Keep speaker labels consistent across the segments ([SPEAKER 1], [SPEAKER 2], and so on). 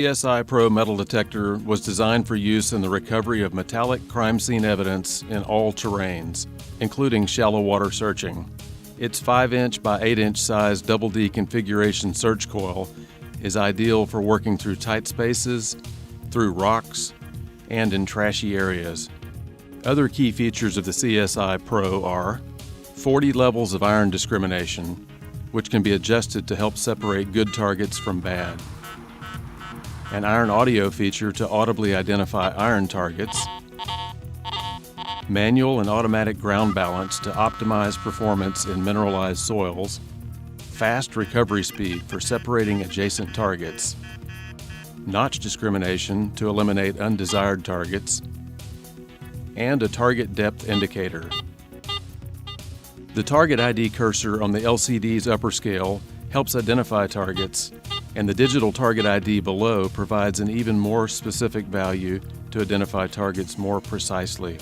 [SPEAKER 1] Csi-Pro metal detector was designed for use in the recovery of metallic crime scene evidence in all terrains, including shallow water searching. Its 5-inch by 8-inch size double D configuration search coil is ideal for working through tight spaces, through rocks, and in trashy areas. Other key features of the Csi-Pro are 40 levels of iron discrimination, which can be adjusted to help separate good targets from bad. An iron audio feature to audibly identify iron targets, manual and automatic ground balance to optimize performance in mineralized soils, fast recovery speed for separating adjacent targets, notch discrimination to eliminate undesired targets, and a target depth indicator. The Target ID cursor on the LCD's upper scale helps identify targets, and the digital Target ID below provides an even more specific value to identify targets more precisely.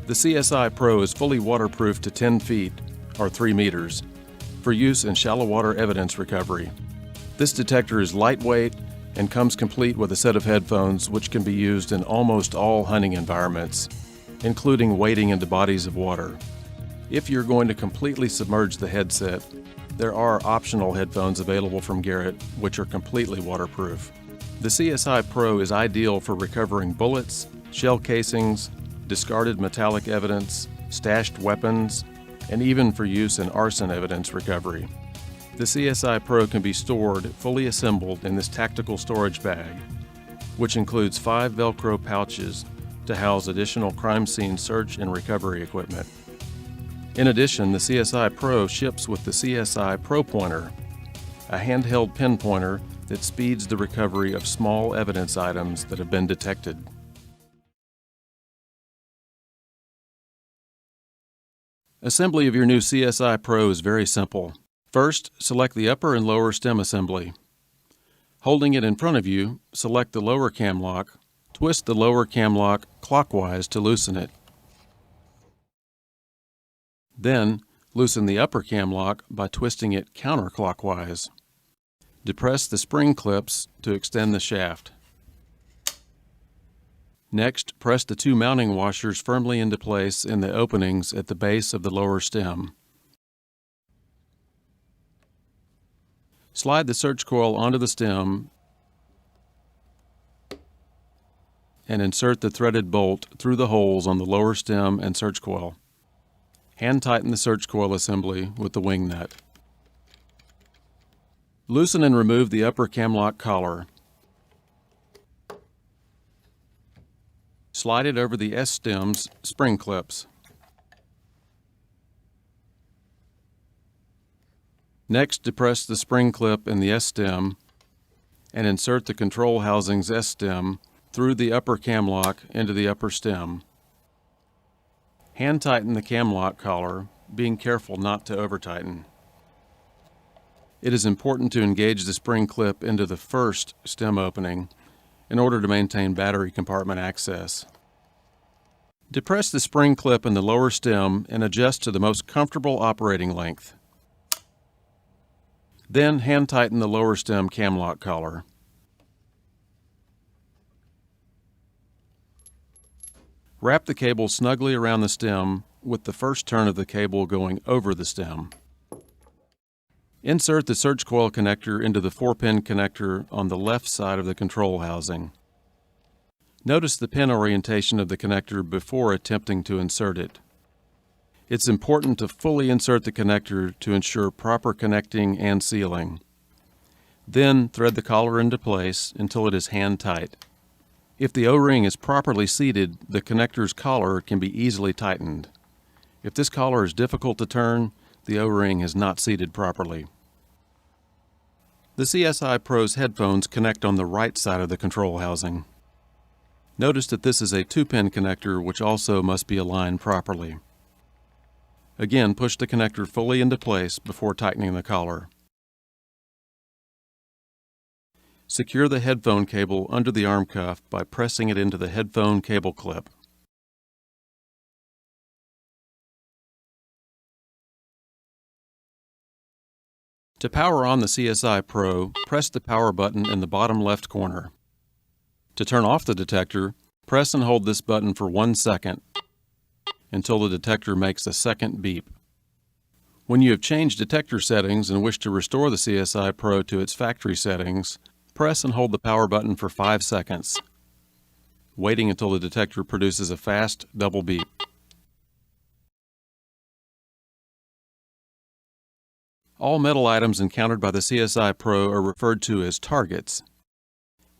[SPEAKER 1] The Csi-Pro is fully waterproof to 10 feet, or 3 meters, for use in shallow water evidence recovery. This detector is lightweight and comes complete with a set of headphones which can be used in almost all hunting environments, including wading into bodies of water. If you're going to completely submerge the headset, there are optional headphones available from Garrett which are completely waterproof. The Csi-Pro is ideal for recovering bullets, shell casings, discarded metallic evidence, stashed weapons, and even for use in arson evidence recovery. The Csi-Pro can be stored fully assembled in this tactical storage bag, which includes 5 Velcro pouches to house additional crime scene search and recovery equipment. In addition, the Csi-Pro ships with the Csi-Pro Pointer, a handheld pinpointer that speeds the recovery of small evidence items that have been detected. Assembly of your new Csi-Pro is very simple. First, select the upper and lower stem assembly. Holding it in front of you, select the lower cam lock, twist the lower cam lock clockwise to loosen it. Then, loosen the upper cam lock by twisting it counterclockwise. Depress the spring clips to extend the shaft. Next, press the 2 mounting washers firmly into place in the openings at the base of the lower stem. Slide the search coil onto the stem and insert the threaded bolt through the holes on the lower stem and search coil. Hand tighten the search coil assembly with the wing nut. Loosen and remove the upper cam lock collar. Slide it over the S-stem's spring clips. Next, depress the spring clip in the S-stem and insert the control housing's S-stem through the upper cam lock into the upper stem. Hand tighten the cam lock collar, being careful not to over-tighten. It is important to engage the spring clip into the first stem opening in order to maintain battery compartment access. Depress the spring clip in the lower stem and adjust to the most comfortable operating length. Then hand tighten the lower stem cam lock collar. Wrap the cable snugly around the stem with the first turn of the cable going over the stem. Insert the search coil connector into the 4-pin connector on the left side of the control housing. Notice the pin orientation of the connector before attempting to insert it. It's important to fully insert the connector to ensure proper connecting and sealing. Then thread the collar into place until it is hand tight. If the O-ring is properly seated, the connector's collar can be easily tightened. If this collar is difficult to turn, the O-ring is not seated properly. The Csi-Pro's headphones connect on the right side of the control housing. Notice that this is a 2-pin connector which also must be aligned properly. Again, push the connector fully into place before tightening the collar. Secure the headphone cable under the arm cuff by pressing it into the headphone cable clip. To power on the Csi-Pro, press the power button in the bottom left corner. To turn off the detector, press and hold this button for 1 second until the detector makes a second beep. When you have changed detector settings and wish to restore the Csi-Pro to its factory settings, press and hold the power button for 5 seconds, waiting until the detector produces a fast double beep. All metal items encountered by the Csi-Pro are referred to as targets.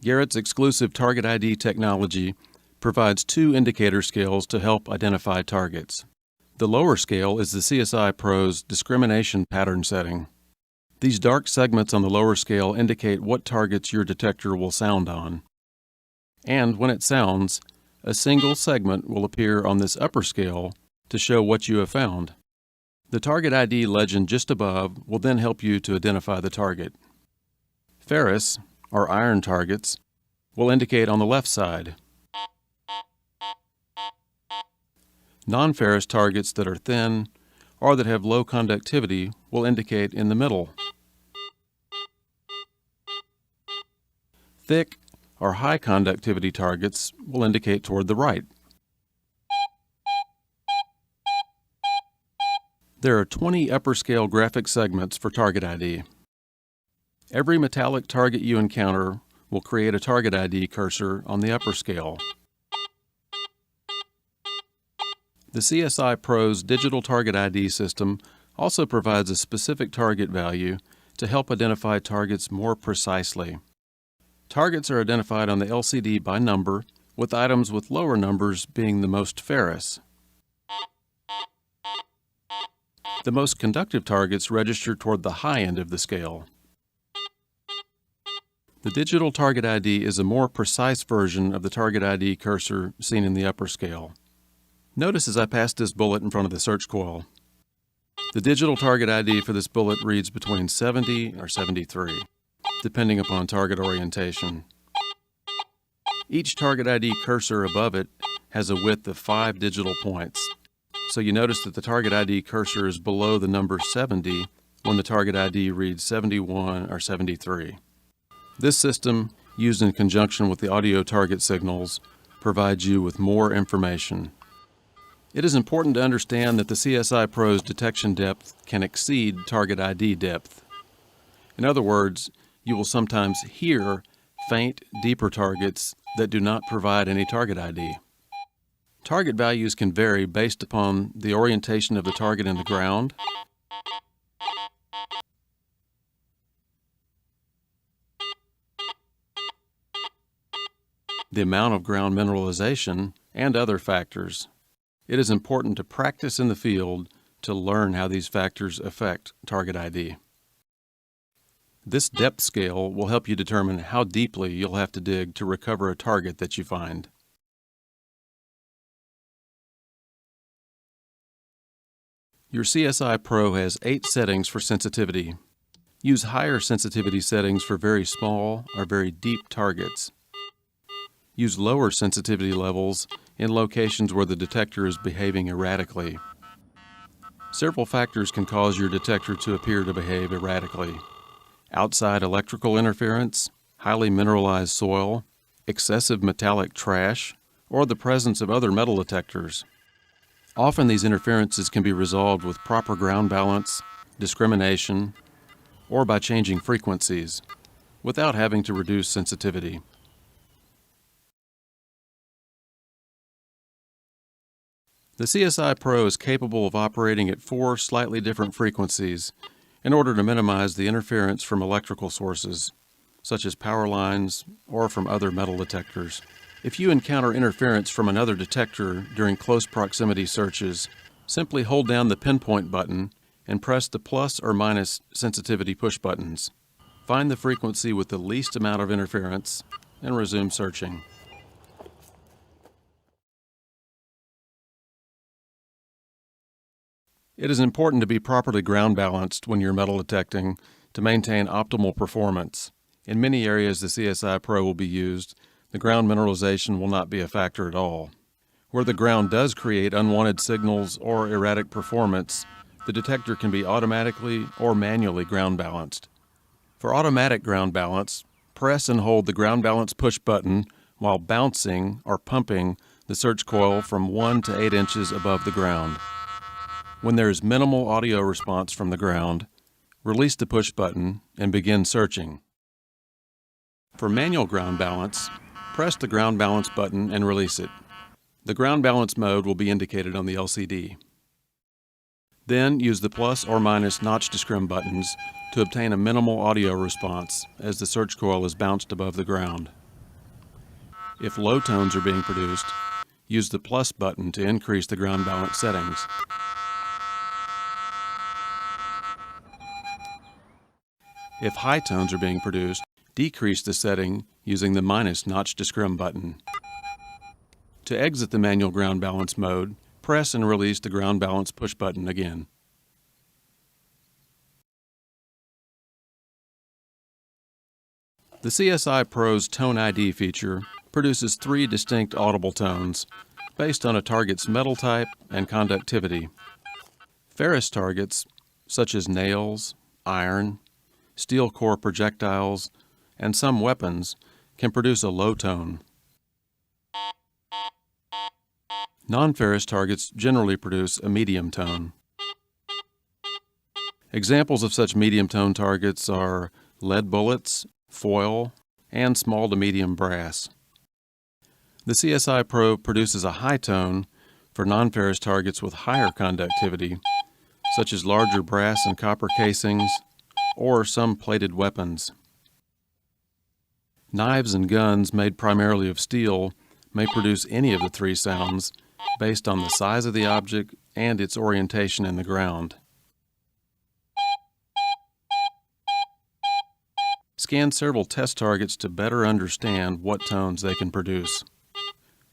[SPEAKER 1] Garrett's exclusive Target ID technology provides 2 indicator scales to help identify targets. The lower scale is the Csi-Pro's discrimination pattern setting. These dark segments on the lower scale indicate what targets your detector will sound on. And when it sounds, a single segment will appear on this upper scale to show what you have found. The Target ID legend just above will then help you to identify the target. Ferrous, or iron targets, will indicate on the left side. Non-ferrous targets that are thin or that have low conductivity will indicate in the middle. Thick or high conductivity targets will indicate toward the right. There are 20 upper scale graphic segments for Target ID. Every metallic target you encounter will create a Target ID cursor on the upper scale. The Csi-Pro's digital Target ID system also provides a specific target value to help identify targets more precisely. Targets are identified on the LCD by number, with items with lower numbers being the most ferrous. The most conductive targets register toward the high end of the scale. The digital Target ID is a more precise version of the Target ID cursor seen in the upper scale. Notice as I pass this bullet in front of the search coil. The digital Target ID for this bullet reads between 70 or 73, depending upon target orientation. Each Target ID cursor above it has a width of 5 digital points. So you notice that the Target ID cursor is below the number 70 when the Target ID reads 71 or 73. This system, used in conjunction with the audio target signals, provides you with more information. It is important to understand that the Csi-Pro's detection depth can exceed Target ID depth. In other words, you will sometimes hear faint, deeper targets that do not provide any Target ID. Target values can vary based upon the orientation of the target in the ground, the amount of ground mineralization, and other factors. It is important to practice in the field to learn how these factors affect Target ID. This depth scale will help you determine how deeply you'll have to dig to recover a target that you find. Your Csi-Pro has 8 settings for sensitivity. Use higher sensitivity settings for very small or very deep targets. Use lower sensitivity levels in locations where the detector is behaving erratically. Several factors can cause your detector to appear to behave erratically. Outside electrical interference, highly mineralized soil, excessive metallic trash, or the presence of other metal detectors. Often these interferences can be resolved with proper ground balance, discrimination, or by changing frequencies, without having to reduce sensitivity. The Csi-Pro is capable of operating at 4 slightly different frequencies in order to minimize the interference from electrical sources, such as power lines or from other metal detectors. If you encounter interference from another detector during close proximity searches, simply hold down the pinpoint button and press the plus or minus sensitivity push buttons. Find the frequency with the least amount of interference and resume searching. It is important to be properly ground balanced when you're metal detecting to maintain optimal performance. In many areas the Csi-Pro will be used, the ground mineralization will not be a factor at all. Where the ground does create unwanted signals or erratic performance, The detector can be automatically or manually ground balanced. For automatic ground balance, press and hold the ground balance push button while bouncing or pumping the search coil from 1 to 8 inches above the ground. When there is minimal audio response from the ground, release the push button and begin searching. For manual ground balance, press the ground balance button and release it. The ground balance mode will be indicated on the LCD. Then use the plus or minus notch discrim buttons to obtain a minimal audio response as the search coil is bounced above the ground. If low tones are being produced, use the plus button to increase the ground balance settings. If high tones are being produced, decrease the setting using the minus notch discrim button. To exit the manual ground balance mode, press and release the ground balance push button again. The CSI-Pro's Tone ID feature produces 3 distinct audible tones based on a target's metal type and conductivity. Ferrous targets, such as nails, iron, steel core projectiles, and some weapons, can produce a low tone. Non-ferrous targets generally produce a medium tone. Examples of such medium tone targets are lead bullets, foil, and small to medium brass. The CSI-Pro produces a high tone for non-ferrous targets with higher conductivity, such as larger brass and copper casings, or some plated weapons. Knives and guns made primarily of steel may produce any of the 3 sounds based on the size of the object and its orientation in the ground. Scan several test targets to better understand what tones they can produce.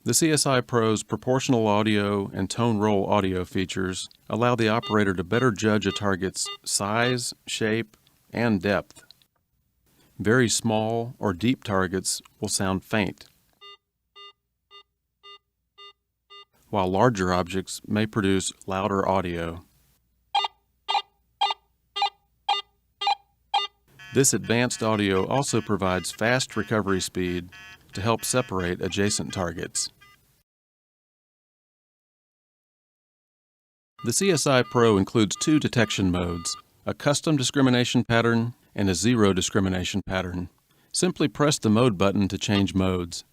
[SPEAKER 1] The CSI-Pro's proportional audio and tone roll audio features allow the operator to better judge a target's size, shape, and depth. Very small or deep targets will sound faint, while larger objects may produce louder audio. This advanced audio also provides fast recovery speed to help separate adjacent targets. The CSI-Pro includes 2 detection modes, a custom discrimination pattern and a zero discrimination pattern. Simply press the mode button to change modes.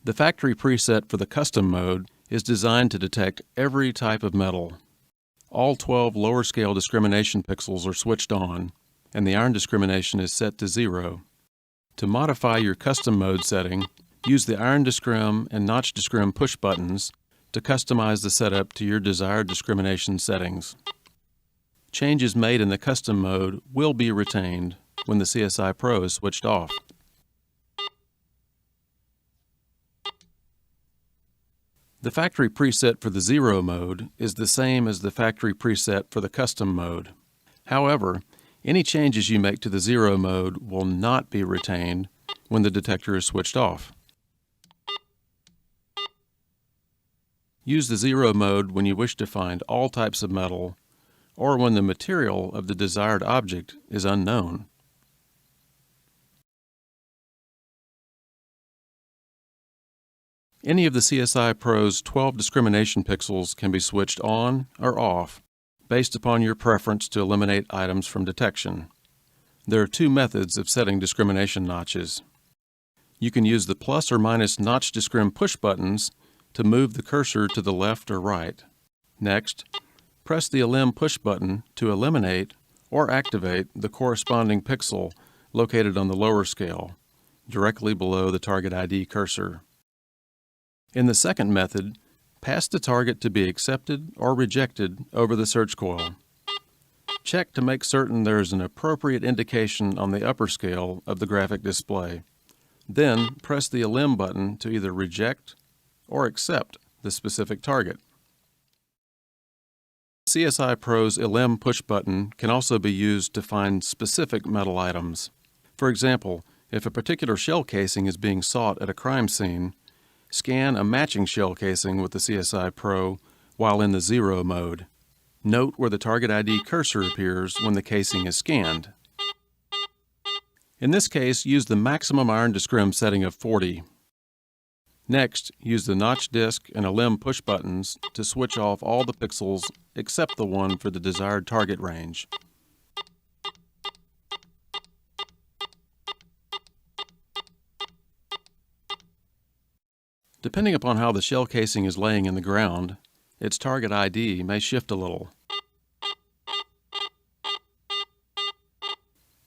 [SPEAKER 1] The factory preset for the custom mode is designed to detect every type of metal. All 12 lower scale discrimination pixels are switched on, and the iron discrimination is set to 0. To modify your custom mode setting, use the iron discrim and notch discrim push buttons to customize the setup to your desired discrimination settings. Changes made in the custom mode will be retained when the CSI-Pro is switched off. The factory preset for the zero mode is the same as the factory preset for the custom mode. However, any changes you make to the zero mode will not be retained when the detector is switched off. Use the zero mode when you wish to find all types of metal or when the material of the desired object is unknown. Any of the CSI-Pro's 12 discrimination pixels can be switched on or off based upon your preference to eliminate items from detection. There are 2 methods of setting discrimination notches. You can use the plus or minus notch discrim push buttons to move the cursor to the left or right. Next, press the elim push button to eliminate or activate the corresponding pixel located on the lower scale, directly below the target ID cursor. In the second method, pass the target to be accepted or rejected over the search coil. Check to make certain there is an appropriate indication on the upper scale of the graphic display. Then press the elim button to either reject or accept the specific target. CSI-Pro's elim push button can also be used to find specific metal items. For example, if a particular shell casing is being sought at a crime scene, scan a matching shell casing with the CSI-Pro while in the zero mode. Note where the target ID cursor appears when the casing is scanned. In this case, use the maximum iron discrim setting of 40. Next, use the notch disc and a limb push buttons to switch off all the pixels except the one for the desired target range. Depending upon how the shell casing is laying in the ground, its target ID may shift a little.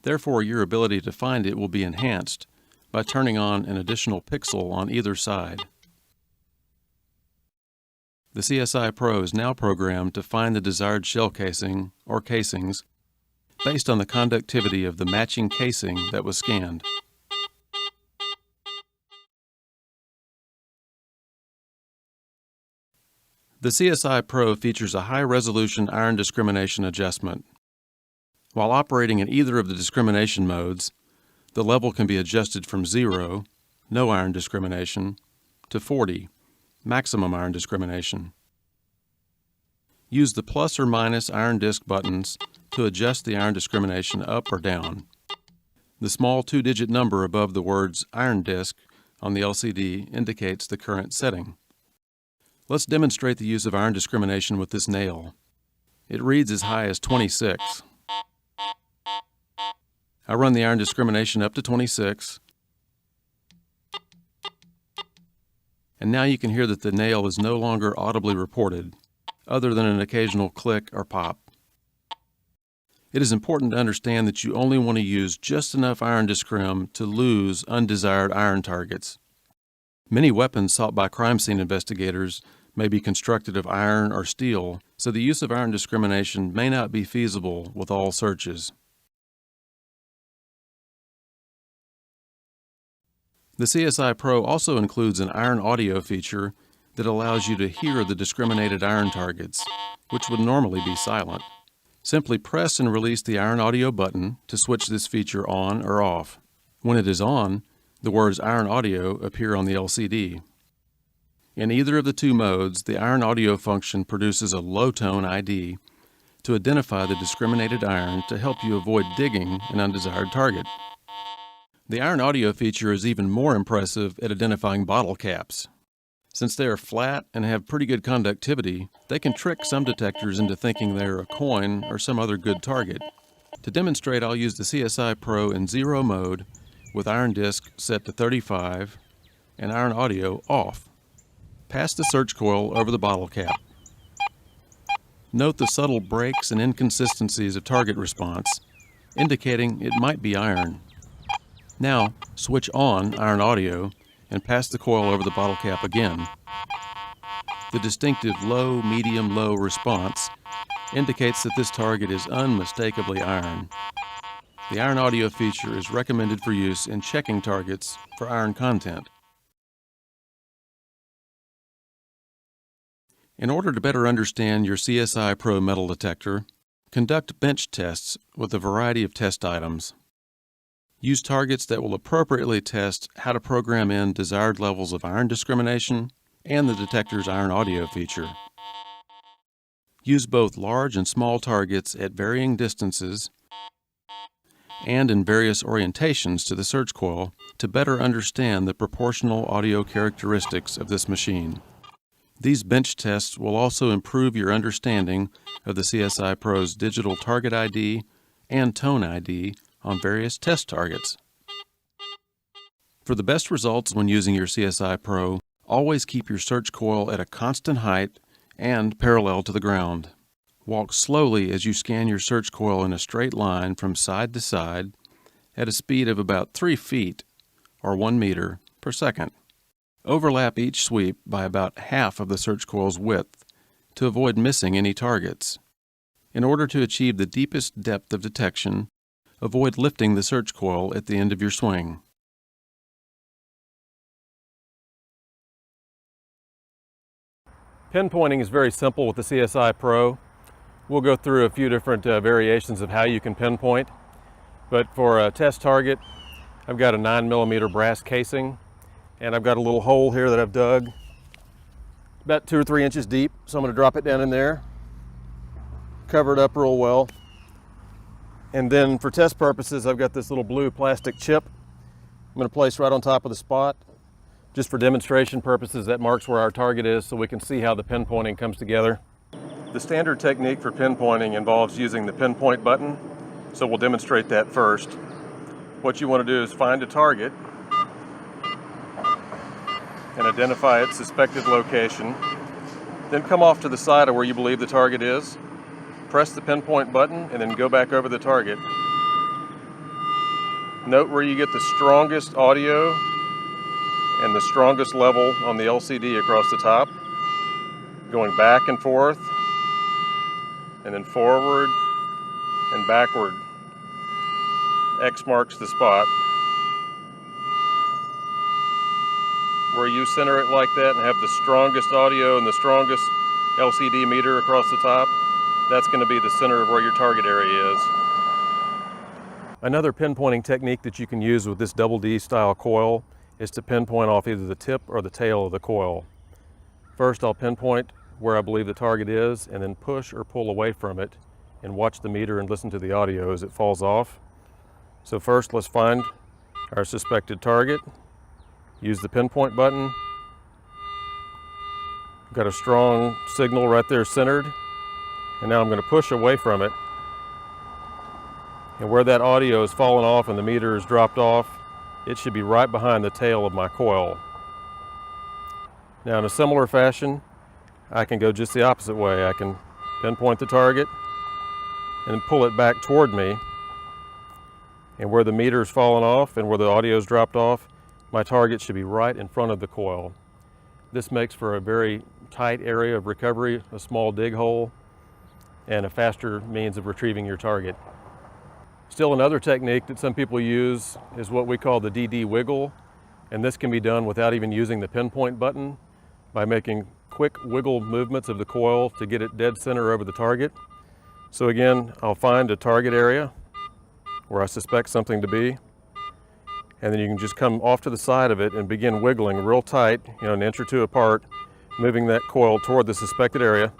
[SPEAKER 1] Therefore, your ability to find it will be enhanced by turning on an additional pixel on either side. The CSI-Pro is now programmed to find the desired shell casing or casings based on the conductivity of the matching casing that was scanned. The CSI-Pro features a high-resolution iron discrimination adjustment. While operating in either of the discrimination modes, the level can be adjusted from 0, no iron discrimination, to 40, maximum iron discrimination. Use the plus or minus iron disc buttons to adjust the iron discrimination up or down. The small 2-digit number above the words iron disc on the LCD indicates the current setting. Let's demonstrate the use of iron discrimination with this nail. It reads as high as 26. I run the iron discrimination up to 26, and now you can hear that the nail is no longer audibly reported, other than an occasional click or pop. It is important to understand that you only want to use just enough iron discrim to lose undesired iron targets. Many weapons sought by crime scene investigators may be constructed of iron or steel, so the use of iron discrimination may not be feasible with all searches. The CSI-Pro also includes an iron audio feature that allows you to hear the discriminated iron targets, which would normally be silent. Simply press and release the iron audio button to switch this feature on or off. When it is on, the words iron audio appear on the LCD. In either of the two modes, the iron audio function produces a low tone ID to identify the discriminated iron to help you avoid digging an undesired target. The iron audio feature is even more impressive at identifying bottle caps. Since they are flat and have pretty good conductivity, they can trick some detectors into thinking they are a coin or some other good target. To demonstrate, I'll use the CSI-Pro in 0 mode with iron disc set to 35 and iron audio off. Pass the search coil over the bottle cap. Note the subtle breaks and inconsistencies of target response, indicating it might be iron. Now, switch on iron audio and pass the coil over the bottle cap again. The distinctive low, medium, low response indicates that this target is unmistakably iron. The iron audio feature is recommended for use in checking targets for iron content. In order to better understand your CSI-Pro metal detector, conduct bench tests with a variety of test items. Use targets that will appropriately test how to program in desired levels of iron discrimination and the detector's iron audio feature. Use both large and small targets at varying distances and in various orientations to the search coil to better understand the proportional audio characteristics of this machine. These bench tests will also improve your understanding of the CSI-Pro's digital target ID and tone ID on various test targets. For the best results when using your CSI-Pro, always keep your search coil at a constant height and parallel to the ground. Walk slowly as you scan your search coil in a straight line from side to side at a speed of about 3 feet or 1 meter per second. Overlap each sweep by about half of the search coil's width to avoid missing any targets. In order to achieve the deepest depth of detection, avoid lifting the search coil at the end of your swing. Pinpointing is very simple with the CSI-Pro. We'll go through a few different variations of how you can pinpoint. But for a test target, I've got a 9mm brass casing, and I've got a little hole here that I've dug about 2 or 3 inches deep. So I'm going to drop it down in there. cover it up real well. And then for test purposes, I've got this little blue plastic chip I'm going to place right on top of the spot. Just for demonstration purposes, that marks where our target is so we can see how the pinpointing comes together. The standard technique for pinpointing involves using the pinpoint button, so we'll demonstrate that first. What you want to do is find a target and identify its suspected location. Then come off to the side of where you believe the target is, press the pinpoint button, and then go back over the target. Note where you get the strongest audio and the strongest level on the LCD across the top, going back and forth, and then forward and backward. X marks the spot. Where you center it like that and have the strongest audio and the strongest LCD meter across the top, that's going to be the center of where your target area is. Another pinpointing technique that you can use with this double D style coil is to pinpoint off either the tip or the tail of the coil. First, I'll pinpoint where I believe the target is and then push or pull away from it and watch the meter and listen to the audio as it falls off. So first, let's find our suspected target. Use the pinpoint button. Got a strong signal right there centered. And now I'm going to push away from it. And where that audio has fallen off and the meter is dropped off, it should be right behind the tail of my coil. Now in a similar fashion, I can go just the opposite way. I can pinpoint the target and pull it back toward me. And where the meter's fallen off and where the audio's dropped off, my target should be right in front of the coil. This makes for a very tight area of recovery, a small dig hole, and a faster means of retrieving your target. Still, another technique that some people use is what we call the DD wiggle, and this can be done without even using the pinpoint button by making quick wiggle movements of the coil to get it dead center over the target. So again, I'll find a target area where I suspect something to be, and then you can just come off to the side of it and begin wiggling real tight, an inch or two apart, moving that coil toward the suspected area.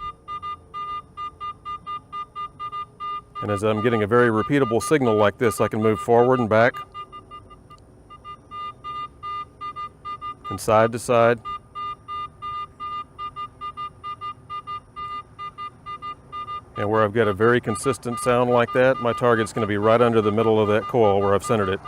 [SPEAKER 1] And as I'm getting a very repeatable signal like this, I can move forward and back, and side to side. And where I've got a very consistent sound like that, my target's going to be right under the middle of that coil where I've centered it.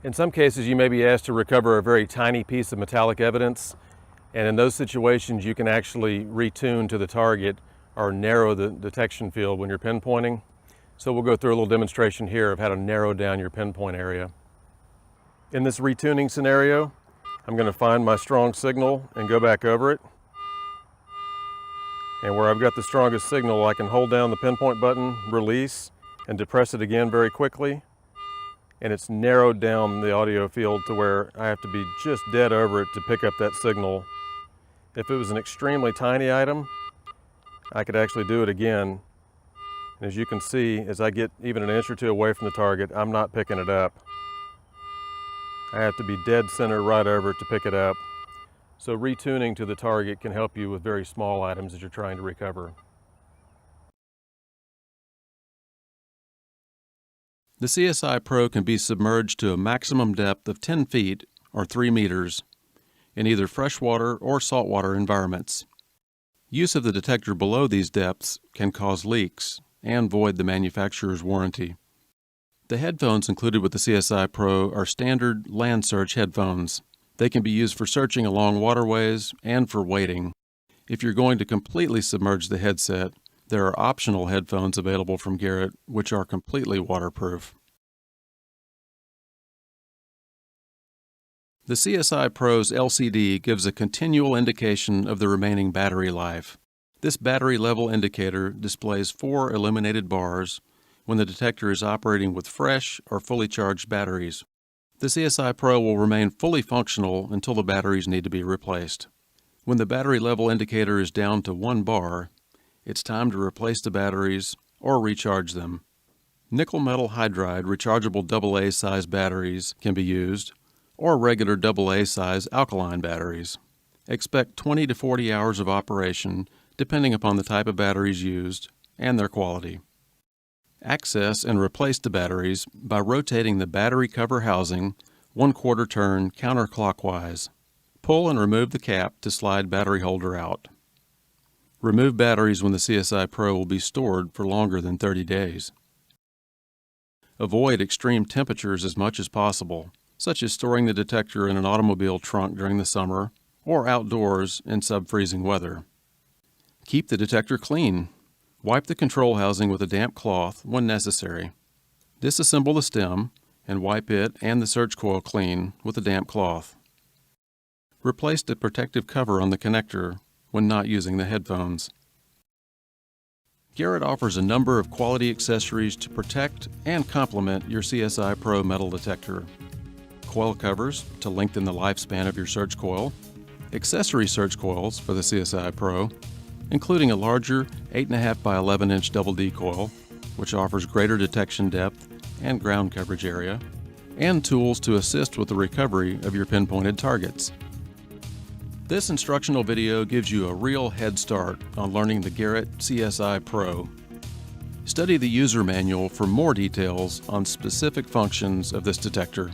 [SPEAKER 1] In some cases, you may be asked to recover a very tiny piece of metallic evidence, and in those situations, you can actually retune to the target or narrow the detection field when you're pinpointing. So we'll go through a little demonstration here of how to narrow down your pinpoint area. In this retuning scenario, I'm going to find my strong signal and go back over it. And where I've got the strongest signal, I can hold down the pinpoint button, release, and depress it again very quickly. And it's narrowed down the audio field to where I have to be just dead over it to pick up that signal. If it was an extremely tiny item, I could actually do it again. And as you can see, as I get even an inch or two away from the target, I'm not picking it up. I have to be dead center right over it to pick it up. So retuning to the target can help you with very small items as you're trying to recover.
[SPEAKER 2] The Csi-Pro can be submerged to a maximum depth of 10 feet or 3 meters in either freshwater or saltwater environments. Use of the detector below these depths can cause leaks and void the manufacturer's warranty. The headphones included with the Csi-Pro are standard land search headphones. They can be used for searching along waterways and for wading. If you're going to completely submerge the headset, there are optional headphones available from Garrett which are completely waterproof. The Csi-Pro's LCD gives a continual indication of the remaining battery life. This battery level indicator displays 4 illuminated bars when the detector is operating with fresh or fully charged batteries. The Csi-Pro will remain fully functional until the batteries need to be replaced. When the battery level indicator is down to 1 bar, it's time to replace the batteries or recharge them. Nickel metal hydride rechargeable AA size batteries can be used, or regular AA size alkaline batteries. Expect 20 to 40 hours of operation depending upon the type of batteries used and their quality. Access and replace the batteries by rotating the battery cover housing 1/4 turn counterclockwise. Pull and remove the cap to slide battery holder out. Remove batteries when the Csi-Pro will be stored for longer than 30 days. Avoid extreme temperatures as much as possible, such as storing the detector in an automobile trunk during the summer or outdoors in sub-freezing weather. Keep the detector clean. Wipe the control housing with a damp cloth when necessary. Disassemble the stem and wipe it and the search coil clean with a damp cloth. Replace the protective cover on the connector when not using the headphones. Garrett offers a number of quality accessories to protect and complement your Csi-Pro metal detector. Coil covers to lengthen the lifespan of your search coil, accessory search coils for the Csi-Pro, including a larger 8.5 by 11 inch double D coil, which offers greater detection depth and ground coverage area, and tools to assist with the recovery of your pinpointed targets. This instructional video gives you a real head start on learning the Garrett Csi-Pro. Study the user manual for more details on specific functions of this detector.